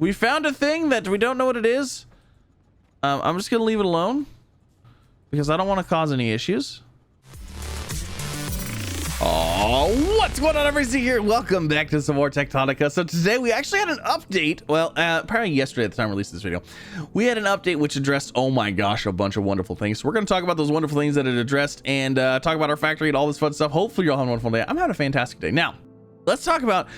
We found a thing that we don't know what it is. I'm just gonna leave it alone because I don't want to cause any issues. Oh, what's going on, everybody here? Welcome back to some more Techtonica. So today we actually had an update. Well, probably yesterday at the time I released this video. We had an update which addressed, oh my gosh, a bunch of wonderful things. So we're going to talk about those wonderful things that it addressed and talk about our factory and all this fun stuff. Hopefully you're all having a wonderful day. I'm having a fantastic day. Now, let's talk about,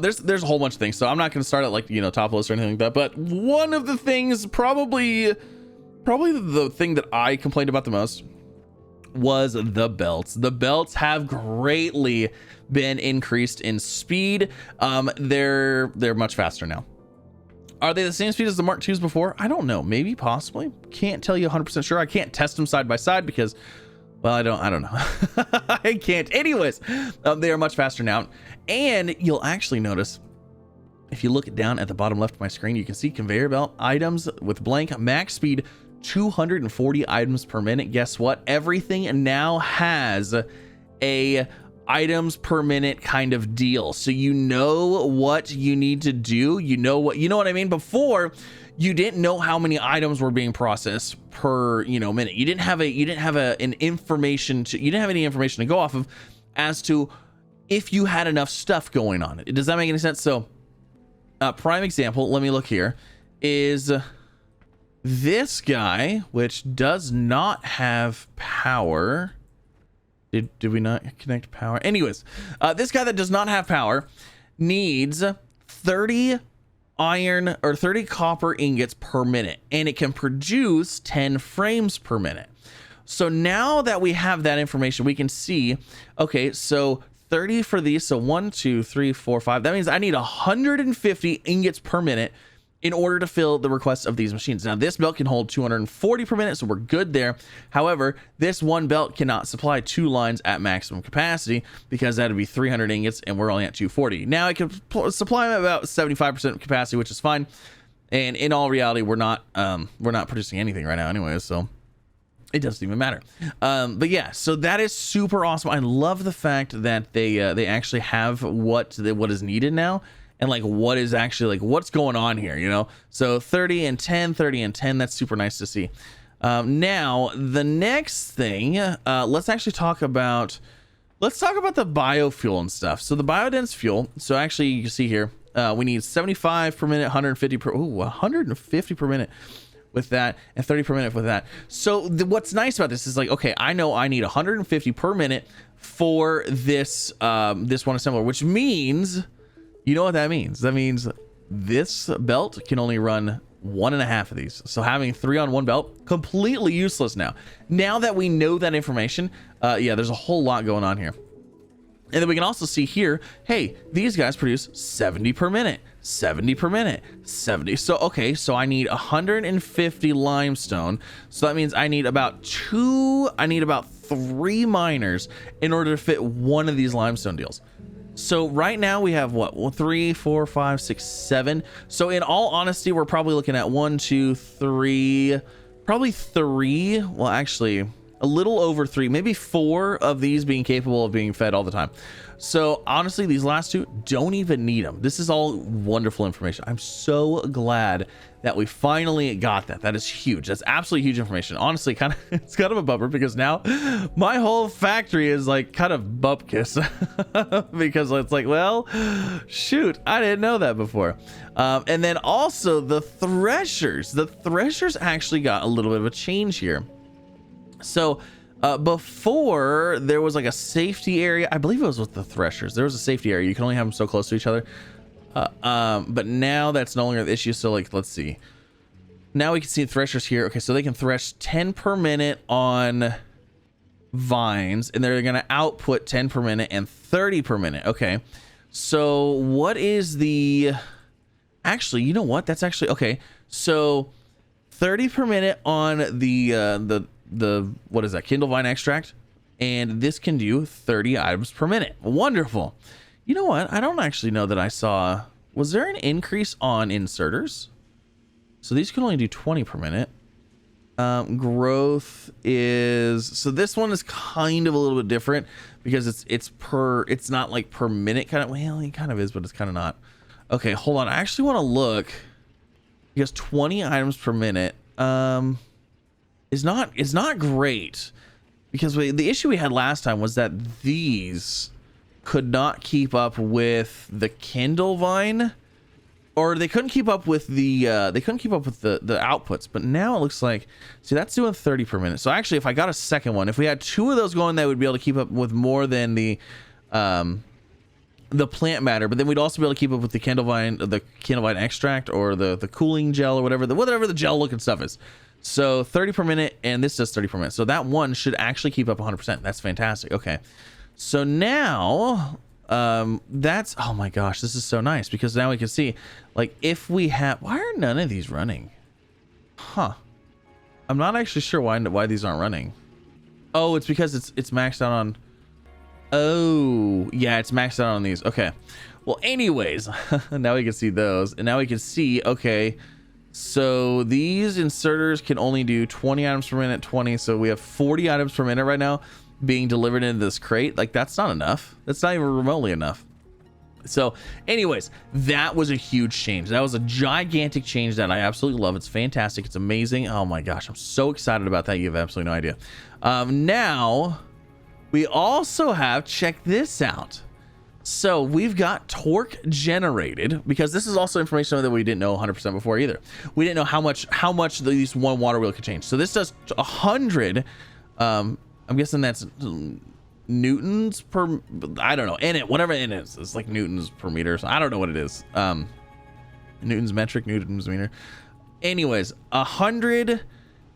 there's a whole bunch of things. So I'm not going to start at like, top list or anything like that. But one of the things, probably the thing that I complained about the most was the belts. The belts have greatly been increased in speed. They're much faster now. Are they the same speed as the Mark IIs before? I don't know. Maybe, possibly. Can't tell you 100% sure. I can't test them side by side because, well, I don't know. I can't. Anyways, they are much faster now. And you'll actually notice, if you look down at the bottom left of my screen, you can see conveyor belt items with blank max speed 240 items per minute. Guess what? Everything now has a items per minute kind of deal. So you know what you need to do. You know what I mean? Before, you didn't know how many items were being processed per, minute. You didn't have any information to go off of as to if you had enough stuff going on it. Does that make any sense? So, prime example, let me look here, is this guy, which does not have power. Did we not connect power? Anyways, this guy that does not have power needs 30 iron or 30 copper ingots per minute, and it can produce 10 frames per minute. So now that we have that information, we can see, okay, so 30 for these. So 1, 2, 3, 4, 5. That means I need 150 ingots per minute in order to fill the requests of these machines. Now, this belt can hold 240 per minute, so we're good there. However, this one belt cannot supply 2 lines at maximum capacity because that'd be 300 ingots, and we're only at 240. Now, it can supply about 75% capacity, which is fine. And in all reality, we're not producing anything right now, anyways, so it doesn't even matter. But yeah, so that is super awesome. I love the fact that they actually have what is needed now. And like what is actually like what's going on here, so 30 and 10, 30 and 10, that's super nice to see. Now the next thing, let's actually talk about the biofuel and stuff. So the biodense fuel, so actually you can see here, we need 75 per minute, 150 per minute with that, and 30 per minute with that. So what's nice about this is like, okay, I know I need 150 per minute for this one assembler, which means, you know what that means? That means this belt can only run 1.5 of these. So having 3 on one belt, completely useless now. Now that we know that information, yeah, there's a whole lot going on here. And then we can also see here, hey, these guys produce 70 per minute, 70 per minute, 70. So, okay, so I need 150 limestone. So that means I need about 3 miners in order to fit one of these limestone deals. So right now we have what? 1, 3, 4, 5, 6, 7. So in all honesty, we're probably looking at 1, 2, 3, probably 3. Well, actually a little over 3, maybe 4 of these being capable of being fed all the time. So honestly, these last 2 don't even need them. This is all wonderful information. I'm so glad that we finally got that. That is huge. That's absolutely huge information. Honestly, it's kind of a bummer because now my whole factory is like kind of bupkis because it's like, well, shoot, I didn't know that before. And then also the threshers actually got a little bit of a change here. So before there was like a safety area, I believe it was with the threshers. There was a safety area. You can only have them so close to each other. But now that's no longer the issue. So like, let's see. Now we can see the threshers here. Okay, so they can thresh 10 per minute on vines, and they're going to output 10 per minute and 30 per minute. Okay, so what is the... Actually, you know what? That's actually... Okay, so 30 per minute on the what is that? Kindle vine extract, and this can do 30 items per minute. Wonderful. You know what? I don't actually know that I saw... Was there an increase on inserters? So these can only do 20 per minute. Growth is... So this one is kind of a little bit different because it's not like per minute kind of... Well, it kind of is, but it's kind of not. Okay, hold on. I actually want to look because 20 items per minute is not great, because the issue we had last time was that these could not keep up with the Kindle Vine, or they couldn't keep up with the outputs. But now it looks like, see, that's doing 30 per minute. So actually, if I got a second one, if we had two of those going, that would be able to keep up with more than the plant matter. But then we'd also be able to keep up with the Kindle Vine extract, or the cooling gel, or whatever the gel looking stuff is. So 30 per minute, and this does 30 per minute. So that one should actually keep up 100%. That's fantastic. Okay. So now, that's, oh my gosh, this is so nice, because now we can see, like, if we have, why are none of these running? Huh. I'm not actually sure why these aren't running. Oh, it's because it's maxed out on, oh, yeah, it's maxed out on these. Okay. Well, anyways, now we can see those, and now we can see, okay, so these inserters can only do 20 items per minute, 20. So we have 40 items per minute right now being delivered into this crate. Like, that's not enough. That's not even remotely enough. So anyways, that was a huge change. That was a gigantic change that I absolutely love. It's fantastic. It's amazing. Oh my gosh, I'm so excited about that. You have absolutely no idea. Now we also have, check this out. So we've got torque generated, because this is also information that we didn't know 100% before either. We didn't know how much these one water wheel could change. So this does 100, I'm guessing that's newtons per, I don't know, in it, whatever it is, it's like newtons per meter. So I don't know what it is. Newtons metric, newtons meter. Anyways, 100,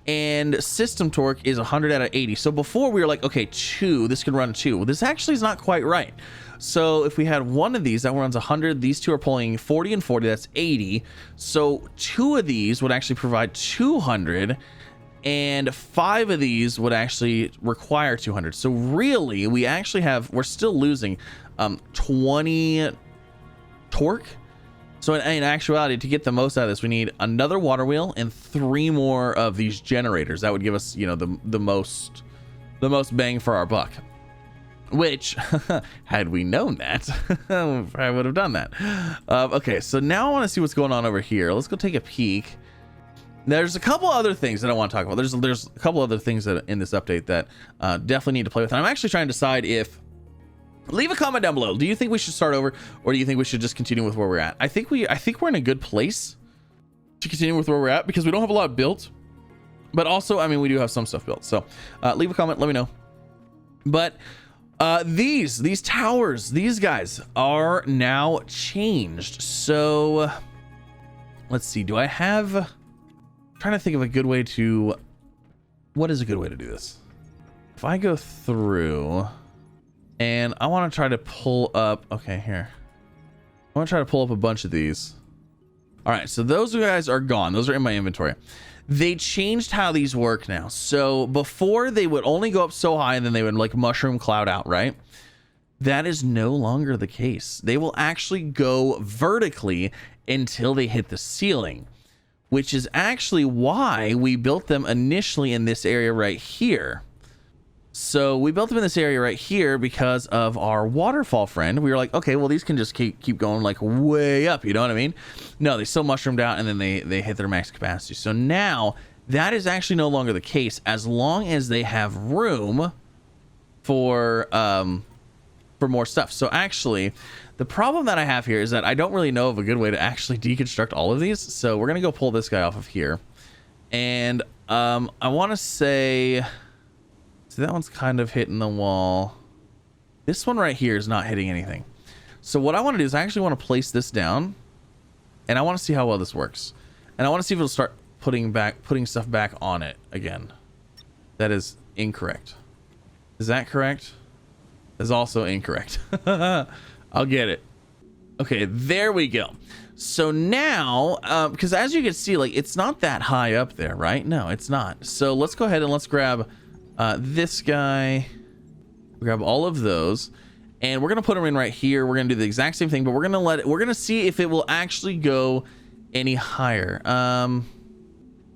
and system torque is 100 out of 80. So before we were like, okay, this can run 2. Well, this actually is not quite right. So if we had one of these that runs 100, these two are pulling 40 and 40, that's 80. So 2 of these would actually provide 200, and 5 of these would actually require 200. So really, we're still losing 20 torque. So in actuality, to get the most out of this, we need another water wheel and 3 more of these generators. That would give us, the most bang for our buck. Which, had we known that, I would have done that. Okay, so now I want to see what's going on over here. Let's go take a peek. There's a couple other things that I want to talk about. There's a couple other things that in this update that definitely need to play with. And I'm actually trying to decide if, leave a comment down below. Do you think we should start over, or do you think we should just continue with where we're at? I think we're in a good place to continue with where we're at, because we don't have a lot built, but also, I mean, we do have some stuff built. So leave a comment, let me know. But these towers, these guys are now changed. So let's see, do I have, I'm trying to think of a good way to, what is a good way to do this? If I go through and I want to try to pull up, okay, here, I want to try to pull up a bunch of these. All right, so those guys are gone. Those are in my inventory. They changed how these work now. So before, they would only go up so high and then they would like mushroom cloud out, right? That is no longer the case. They will actually go vertically until they hit the ceiling, which is actually why we built them initially in this area right here. So we built them in this area right here because of our waterfall friend. We were like, okay, well, these can just keep going like way up. You know what I mean? No, they still mushroomed out and then they hit their max capacity. So now that is actually no longer the case, as long as they have room for more stuff. So actually, the problem that I have here is that I don't really know of a good way to actually deconstruct all of these. So we're gonna go pull this guy off of here, and I want to say. So that one's kind of hitting the wall. This one right here is not hitting anything. So what I want to do is I actually want to place this down, and I want to see how well this works. And I want to see if it'll start putting stuff back on it again. That is incorrect. Is that correct? Is also incorrect. I'll get it. Okay, there we go. So now, because as you can see, like, it's not that high up there, right? No, it's not. So let's go ahead and let's grab this guy, grab all of those, and we're gonna put them in right here. We're gonna do the exact same thing, but we're gonna see if it will actually go any higher. All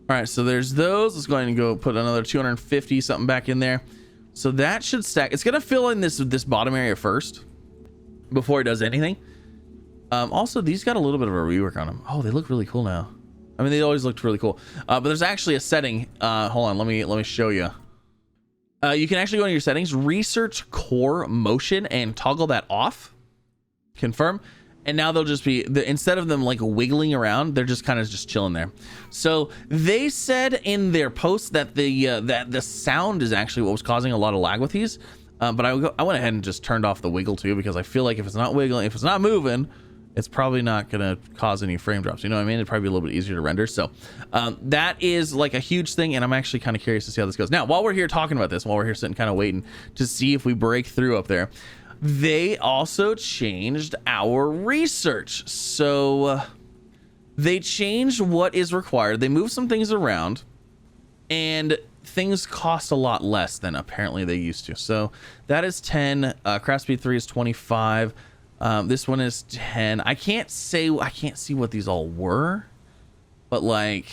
right, so there's those. Let's go ahead and go put another 250 something back in there. So that should stack. It's gonna fill in this bottom area first before it does anything. Also, these got a little bit of a rework on them. Oh, they look really cool now. I mean, they always looked really cool. But there's actually a setting. Hold on, let me show you. You can actually go into your settings, research core motion, and toggle that off. Confirm. And now they'll just be, instead of them like wiggling around, they're just kind of just chilling there. So they said in their post that the sound is actually what was causing a lot of lag with these. But I went ahead and just turned off the wiggle too, because I feel like if it's not wiggling, if it's not moving, it's probably not gonna cause any frame drops. You know what I mean? It'd probably be a little bit easier to render. So that is like a huge thing, and I'm actually kind of curious to see how this goes. Now, while we're here talking about this, while we're here sitting kind of waiting to see if we break through up there, they also changed our research. So they changed what is required. They moved some things around, and things cost a lot less than apparently they used to. So that is 10. Craft speed 3 is 25. This one is 10. I can't see what these all were, but like,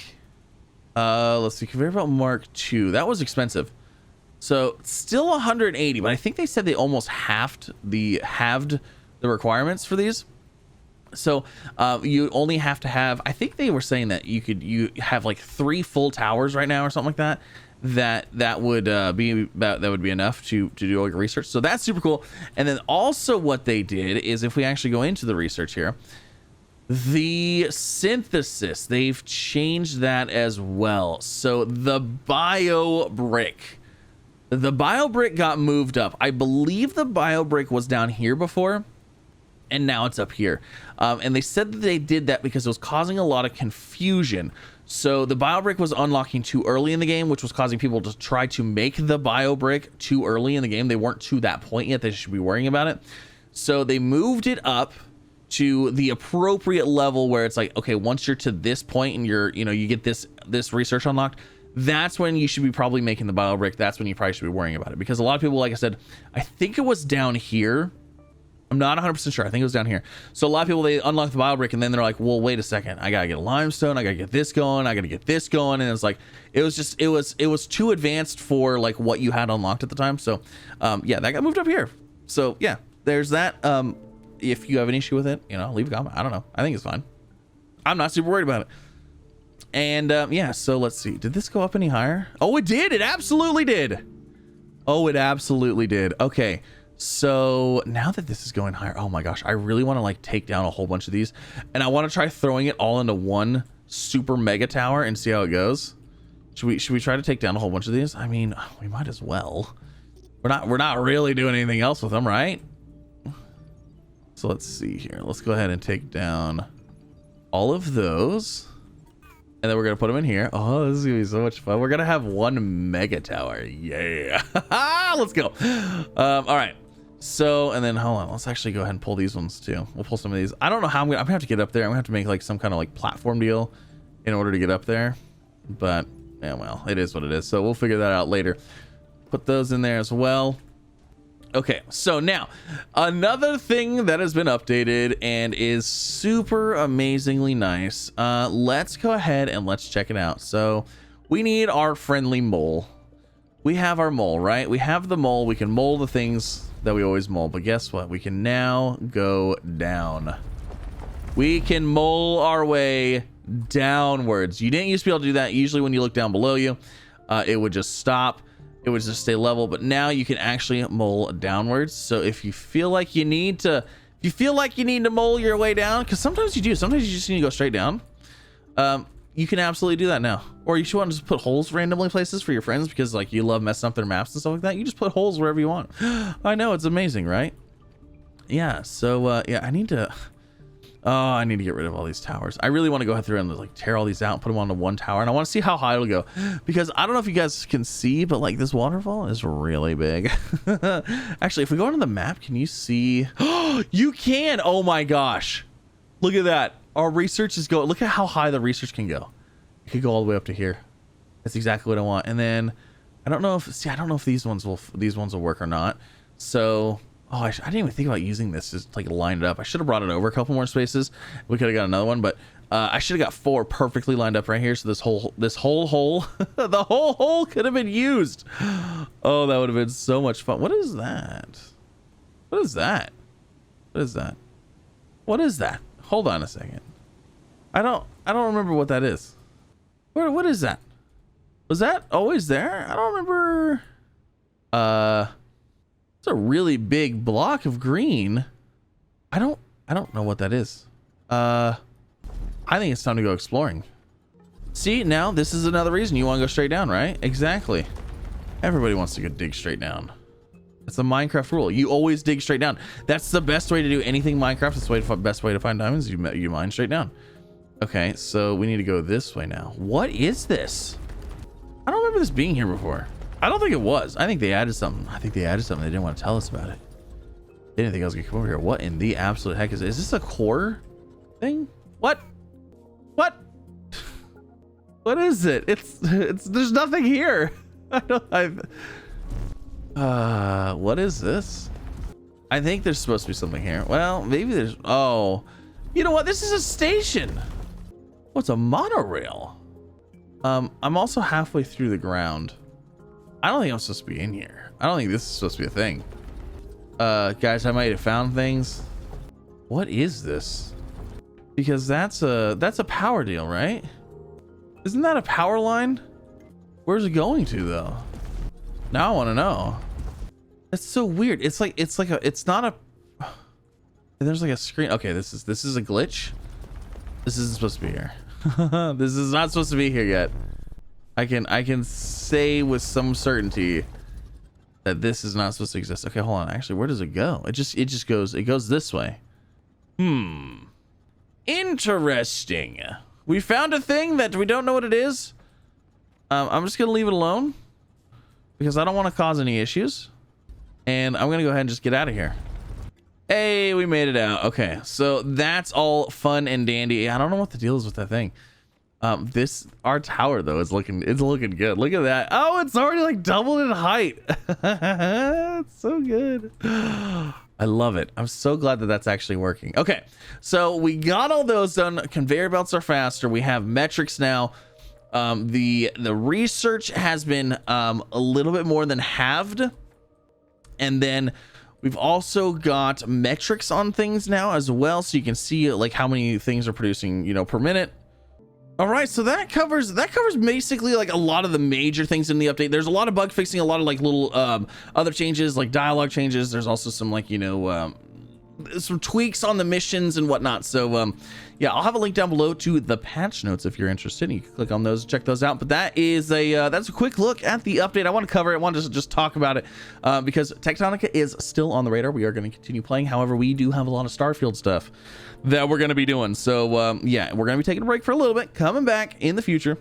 let's see, conveyor belt Mark 2. That was expensive. So still 180, but I think they said they almost halved the requirements for these. So you only have to have, I think they were saying that you have like 3 full towers right now or something like that. That would be enough to do all your research. So that's super cool. And then also what they did is, if we actually go into the research here, the synthesis, they've changed that as well. So the bio brick got moved up. I believe the bio brick was down here before, and now it's up here. And they said that they did that because it was causing a lot of confusion. So the bio brick was unlocking too early in the game, which was causing people to try to make the bio brick too early in the game. They weren't to that point yet. They should be worrying about it. So they moved it up to the appropriate level where it's like, okay, once you're to this point and you get this research unlocked, that's when you should be probably making the bio brick. That's when you probably should be worrying about it, because a lot of people, like I said, I think it was down here. I'm not 100% sure. I think it was down here. So a lot of people, they unlock the bio brick and then they're like, well, wait a second, I gotta get a limestone, I gotta get this going, I gotta get this going. And it's like, it was too advanced for like what you had unlocked at the time. So yeah, that got moved up here. So yeah, there's that. If you have an issue with it, leave a comment. I don't know, I think it's fine. I'm not super worried about it. And yeah, so let's see, did this go up any higher? Oh, it did. It absolutely did. Oh, it absolutely did. Okay, so now that this is going higher, oh my gosh, I really want to like take down a whole bunch of these, and I want to try throwing it all into one super mega tower and see how it goes. Should we try to take down a whole bunch of these? I mean, we might as well. We're not really doing anything else with them, right? So let's see here. Let's go ahead and take down all of those. And then we're going to put them in here. Oh, this is going to be so much fun. We're going to have one mega tower. Yeah. Let's go. All right. So, and then hold on. Let's actually go ahead and pull these ones too. We'll pull some of these. I don't know how I'm going to have to get up there. I'm going to have to make like some kind of like platform deal in order to get up there. But yeah, well, it is what it is. So we'll figure that out later. Put those in there as well. Okay, so now another thing that has been updated and is super amazingly nice. Let's go ahead and let's check it out. So we need our friendly mole. We have our mole, right? We have the mole. We can mole the things that we always mole, but guess what? We can now go down. We can mole our way downwards. You didn't used to be able to do that. Usually when you look down below you, it would just stop. It would just stay level, but now you can actually mole downwards. So if you feel like you need to mole your way down, because sometimes you do, sometimes you just need to go straight down, you can absolutely do that now. Or you should want to just put holes randomly places for your friends, because like you love messing up their maps and stuff like that. You just put holes wherever you want. I know, it's amazing, right? Yeah, so yeah, I need to get rid of all these towers. I really want to go ahead through and like tear all these out and put them onto one tower, and I want to see how high it'll go, because I don't know if you guys can see, but like this waterfall is really big. Actually, if we go onto the map, can you see? You can. Oh my gosh, look at that. Our research is going. Look at how high the research can go. It could go all the way up to here. That's exactly what I want. And then I don't know if these ones will work or not. So oh, I didn't even think about using this to like line it up. I should have brought it over a couple more spaces. We could have got another one, but I should have got 4 perfectly lined up right here. So this whole hole, the whole hole could have been used. Oh, that would have been so much fun. What is that? What is that? What is that? What is that? Hold on a second. I I don't remember what that is. What is that? Was that always there? I don't remember. It's a really big block of green. I don't know what that is. I think it's time to go exploring. See, now this is another reason you want to go straight down, right? Exactly. Everybody wants to go dig straight down. It's the Minecraft rule. You always dig straight down. That's the best way to do anything Minecraft. It's the best way to find diamonds. You mine straight down. Okay, so we need to go this way now. What is this? I don't remember this being here before. I don't think it was. I think they added something. They didn't want to tell us about it. They didn't think I was gonna come over here. What in the absolute heck is this a core thing? What? What is it? It's there's nothing here. What is this? I think there's supposed to be something here. Well, maybe there's, oh, you know what? This is a station. Oh, it's a monorail. I'm also halfway through the ground. I don't think I'm supposed to be in here. I don't think this is supposed to be a thing. Guys, I might have found things. What is this? Because that's a power deal, right? Isn't that a power line? Where's it going to though? Now I want to know. It's so weird. It's not a, there's like a screen. Okay, this is a glitch. This isn't supposed to be here. This is not supposed to be here yet. I can say with some certainty that this is not supposed to exist. Okay, hold on. Actually, where does it go? It goes this way. Interesting. We found a thing that we don't know what it is. I'm just gonna leave it alone because I don't want to cause any issues, and I'm gonna go ahead and just get out of here. Hey, we made it out. Okay, so that's all fun and dandy. I don't know what the deal is with that thing. Our tower though is looking good. Look at that. Oh, it's already like doubled in height. It's so good. I love it. I'm so glad that that's actually working. Okay, so we got all those done. Conveyor belts are faster. We have metrics now. The research has been a little bit more than halved, and then we've also got metrics on things now as well, so you can see like how many things are producing, you know, per minute. All right, so that covers basically like a lot of the major things in the update. There's a lot of bug fixing, a lot of like little other changes, like dialogue changes. There's also some like, you know, some tweaks on the missions and whatnot. So yeah, I'll have a link down below to the patch notes if you're interested. You can click on those, check those out. But that is that's a quick look at the update. I want to cover it. I want to just talk about it because Techtonica is still on the radar. We are going to continue playing. However, we do have a lot of Starfield stuff that we're going to be doing. So yeah, we're going to be taking a break for a little bit, coming back in the future.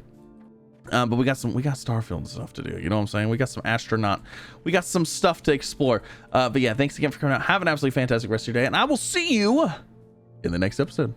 But we got Starfield stuff to do. You know what I'm saying? We got some astronaut. We got some stuff to explore. But yeah, thanks again for coming out. Have an absolutely fantastic rest of your day, and I will see you in the next episode.